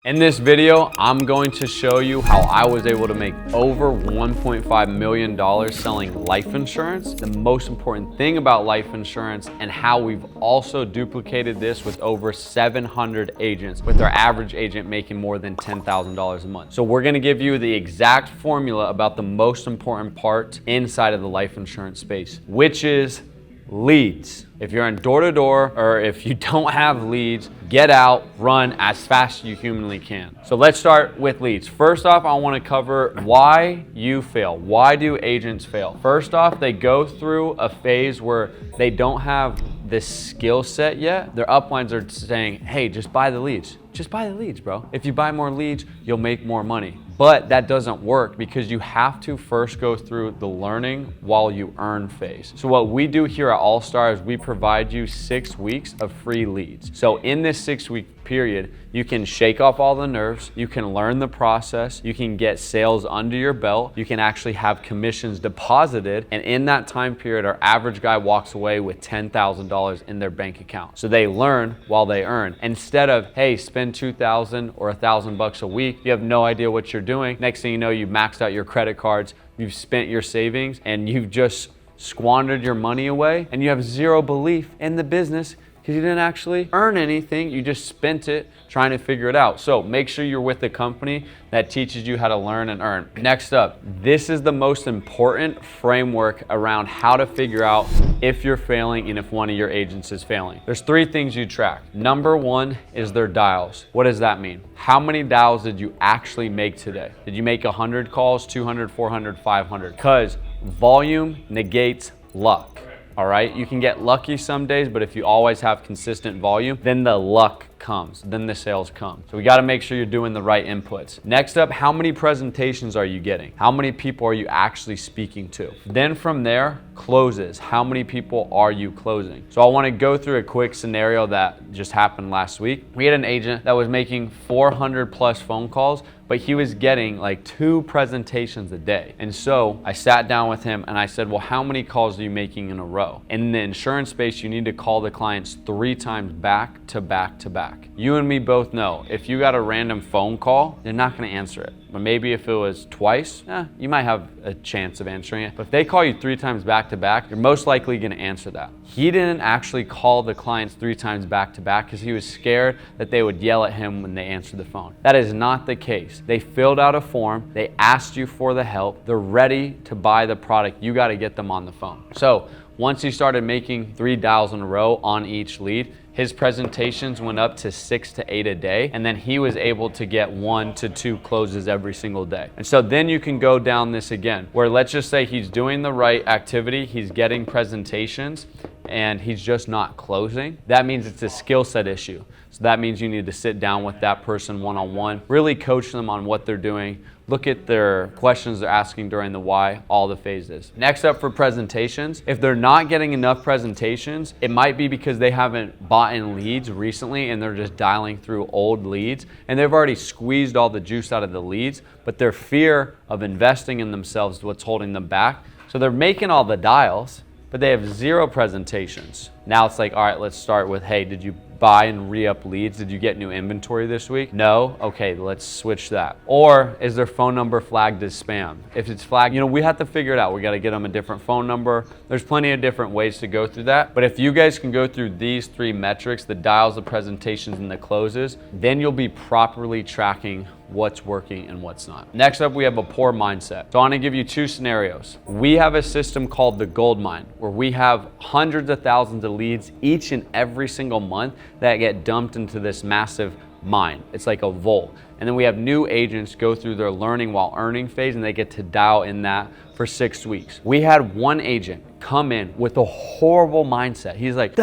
In this video, I'm going to show you how I was able to make over $1.5 million selling life insurance, the most important thing about life insurance, and how we've also duplicated this with over 700 agents, with our average agent making more than $10,000 a month. So we're gonna give you the exact formula about the most important part inside of the life insurance space, which is leads. If you're in door-to-door or if you don't have leads, get out, run as fast as you humanly can. So let's start with leads. First off, I want to cover why you fail. Why do agents fail? First off, they go through a phase where they don't have this skill set yet. Their uplines are saying, hey, just buy the leads. Just buy the leads, bro. If you buy more leads, you'll make more money. But that doesn't work because you have to first go through the learning while you earn phase. So what we do here at All Star is we provide you 6 weeks of free leads. So in this 6-week period, you can shake off all the nerves, you can learn the process, you can get sales under your belt, you can actually have commissions deposited, and in that time period, our average guy walks away with $10,000 in their bank account. So they learn while they earn. Instead of, hey, spend $2,000 or $1,000 a week, you have no idea what you're doing. Next thing you know, you've maxed out your credit cards, you've spent your savings, and you've just squandered your money away, and you have zero belief in the business because you didn't actually earn anything. You just spent it trying to figure it out. So make sure you're with a company that teaches you how to learn and earn. Next up, this is the most important framework around how to figure out if you're failing and if one of your agents is failing. There's 3 things you track. Number 1 is their dials. What does that mean? How many dials did you actually make today? Did you make 100 calls, 200, 400, 500? Because volume negates luck. All right, you can get lucky some days, but if you always have consistent volume, then the luck comes, then the sales come. So we got to make sure you're doing the right inputs. Next up, how many presentations are you getting? How many people are you actually speaking to? Then from there, closes. How many people are you closing? So I want to go through a quick scenario that just happened last week. We had an agent that was making 400 plus phone calls, but he was getting like 2 presentations a day. And so I sat down with him and I said, well, how many calls are you making in a row? In the insurance space, you need to call the clients 3 times back to back to back. You and me both know if you got a random phone call, they're not gonna answer it. But maybe if it was twice, you might have a chance of answering it. But if they call you 3 times back to back, you're most likely gonna answer that. He didn't actually call the clients 3 times back to back because he was scared that they would yell at him when they answered the phone. That is not the case. They filled out a form, they asked you for the help, they're ready to buy the product. You gotta get them on the phone. So once he started making 3 dials in a row on each lead, his presentations went up to 6 to 8 a day, and then he was able to get 1 to 2 closes every single day. And so then you can go down this again, where let's just say he's doing the right activity, he's getting presentations, and he's just not closing. That means it's a skill set issue. So that means you need to sit down with that person one-on-one, really coach them on what they're doing, look at their questions they're asking during the why, all the phases. Next up for presentations, if they're not getting enough presentations, it might be because they haven't bought in leads recently and they're just dialing through old leads and they've already squeezed all the juice out of the leads, but their fear of investing in themselves is what's holding them back. So they're making all the dials, but they have 0 presentations. Now it's like, all right, let's start with, hey, did you buy and re-up leads? Did you get new inventory this week? No? Okay, let's switch that. Or is their phone number flagged as spam? If it's flagged, we have to figure it out. We got to get them a different phone number. There's plenty of different ways to go through that. But if you guys can go through these 3 metrics, the dials, the presentations, and the closes, then you'll be properly tracking what's working and what's not. Next up, we have a poor mindset. So I want to give you 2 scenarios. We have a system called the gold mine, where we have hundreds of thousands of leads each and every single month that get dumped into this massive mine. It's like a vault. And then we have new agents go through their learning while earning phase, and they get to dial in that for 6 weeks. We had one agent come in with a horrible mindset. He's like,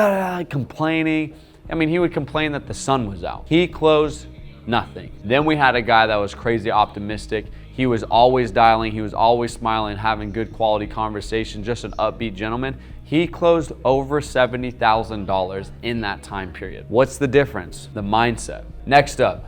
complaining. I mean, he would complain that the sun was out. He closed nothing. Then we had a guy that was crazy optimistic. He was always dialing, he was always smiling, having good quality conversation, just an upbeat gentleman. He closed over $70,000 in that time period. What's the difference? The mindset. Next up,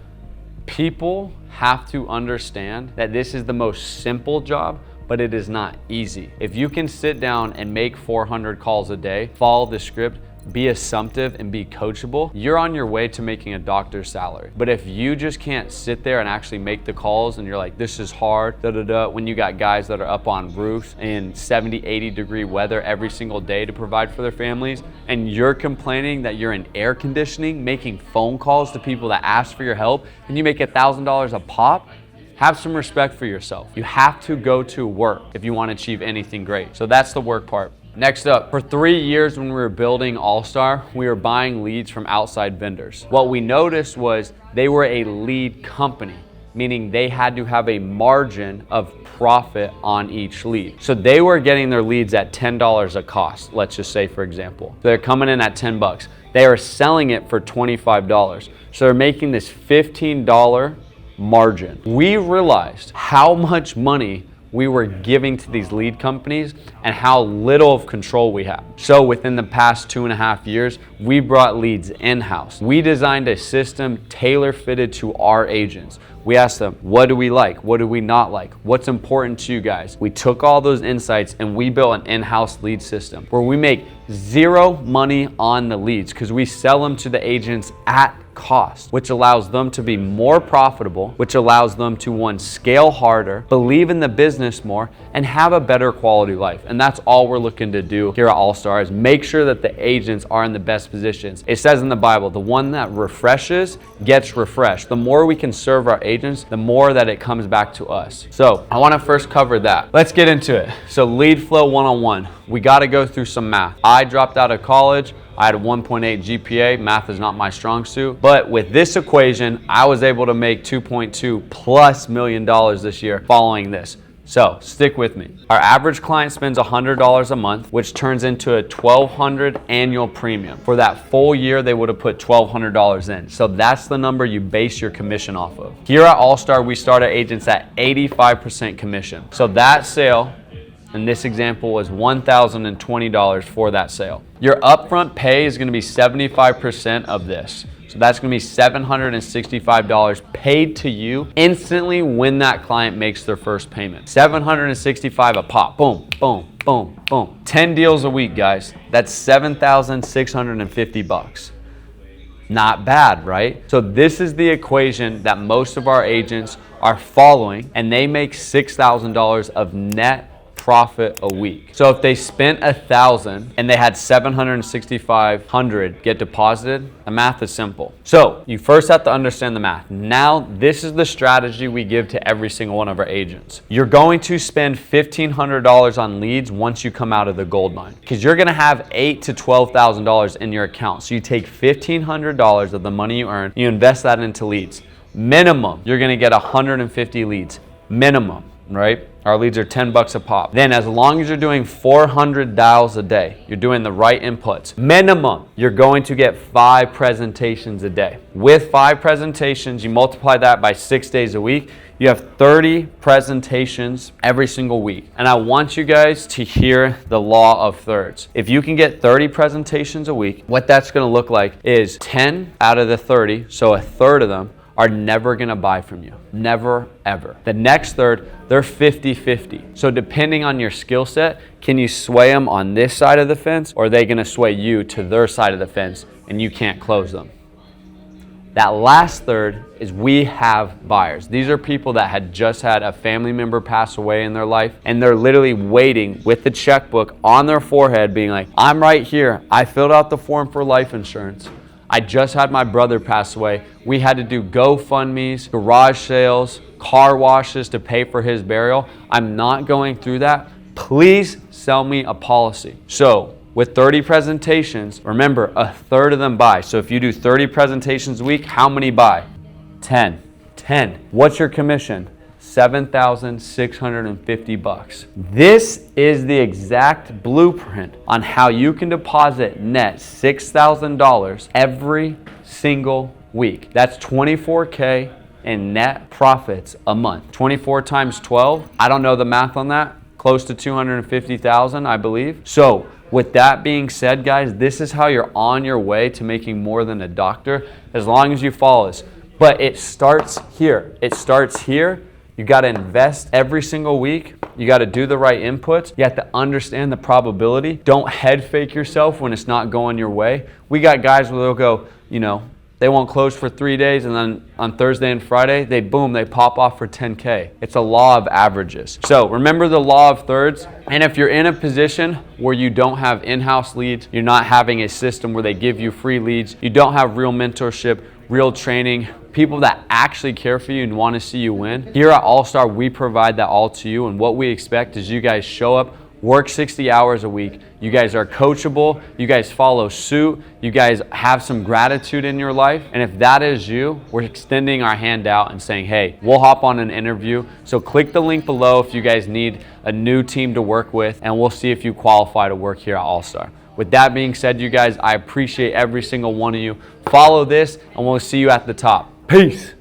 people have to understand that this is the most simple job, but it is not easy. If you can sit down and make 400 calls a day, follow the script, be assumptive, and be coachable, you're on your way to making a doctor's salary. But if you just can't sit there and actually make the calls and you're like, this is hard, when you got guys that are up on roofs in 70, 80 degree weather every single day to provide for their families, and you're complaining that you're in air conditioning, making phone calls to people that ask for your help, and you make $1,000 a pop, have some respect for yourself. You have to go to work if you want to achieve anything great. So that's the work part. Next up, for 3 years when we were building All-Star, we were buying leads from outside vendors. What we noticed was they were a lead company, meaning they had to have a margin of profit on each lead. So they were getting their leads at $10 a cost, let's just say, for example. They're coming in at 10 bucks. They are selling it for $25. So they're making this $15 margin. We realized how much money we were giving to these lead companies and how little of control we have. So within the past 2.5 years, we brought leads in-house. We designed a system tailor-fitted to our agents. We asked them, what do we like? What do we not like? What's important to you guys? We took all those insights and we built an in-house lead system where we make zero money on the leads because we sell them to the agents at cost, which allows them to be more profitable, which allows them to, one, scale harder, believe in the business more, and have a better quality life. And that's all we're looking to do here at All-Star, is make sure that the agents are in the best positions. It says in the Bible, the one that refreshes gets refreshed. The more we can serve our agents, the more that it comes back to us. So I want to first cover that. Let's get into it. So lead flow 101. We got to go through some math. I dropped out of college. I had a 1.8 GPA. Math is not my strong suit. But with this equation, I was able to make $2.2+ million this year following this. So stick with me. Our average client spends $100 a month, which turns into a $1,200 annual premium. For that full year, they would have put $1,200 in. So that's the number you base your commission off of. Here at All-Star, we start our agents at 85% commission. So that sale, in this example, was $1,020 for that sale. Your upfront pay is going to be 75% of this. So that's going to be $765 paid to you instantly when that client makes their first payment. $765 a pop. Boom, boom, boom, boom. 10 deals a week, guys. That's $7,650. Not bad, right? So this is the equation that most of our agents are following, and they make $6,000 of net profit a week. So if they spent $1,000 and they had $765 get deposited, the math is simple. So you first have to understand the math. Now, this is the strategy we give to every single one of our agents. You're going to spend $1,500 on leads once you come out of the gold mine, because you're going to have $8,000 to $12,000 in your account. So you take $1,500 of the money you earn, you invest that into leads. Minimum, you're going to get 150 leads. Minimum, right? Our leads are 10 bucks a pop. Then as long as you're doing 400 dials a day, you're doing the right inputs. Minimum, you're going to get 5 presentations a day. With 5 presentations, you multiply that by 6 days a week, you have 30 presentations every single week. And I want you guys to hear the law of thirds. If you can get 30 presentations a week, what that's gonna look like is 10 out of the 30, so a third of them, are never gonna buy from you. Never, ever. The next third, they're 50-50. So depending on your skill set, can you sway them on this side of the fence, or are they gonna sway you to their side of the fence and you can't close them? That last third is we have buyers. These are people that had just had a family member pass away in their life, and they're literally waiting with the checkbook on their forehead being like, I'm right here. I filled out the form for life insurance. I just had my brother pass away. We had to do GoFundMes, garage sales, car washes to pay for his burial. I'm not going through that. Please sell me a policy. So with 30 presentations, remember, a third of them buy. So if you do 30 presentations a week, how many buy? 10. 10. What's your commission? $7,650. This is the exact blueprint on how you can deposit net $6,000 every single week. That's $24K in net profits a month. 24 times 12, I don't know the math on that, close to $250,000, I believe. So with that being said, guys, this is how you're on your way to making more than a doctor, as long as you follow this. But it starts here. It starts here. You got to invest every single week You got to do the right inputs. You have to understand the probability. Don't head fake yourself when it's not going your way. We got guys where they'll go, they won't close for 3 days, and then on Thursday and Friday, they pop off for 10K. It's a law of averages. So remember the law of thirds. And if you're in a position where you don't have in-house leads, you're not having a system where they give you free leads, you don't have real mentorship, real training, people that actually care for you and want to see you win, here at All-Star, we provide that all to you. And what we expect is you guys show up, work 60 hours a week. You guys are coachable. You guys follow suit. You guys have some gratitude in your life. And if that is you, we're extending our hand out and saying, hey, we'll hop on an interview. So click the link below if you guys need a new team to work with, and we'll see if you qualify to work here at All-Star. With that being said, you guys, I appreciate every single one of you. Follow this, and we'll see you at the top. Peace.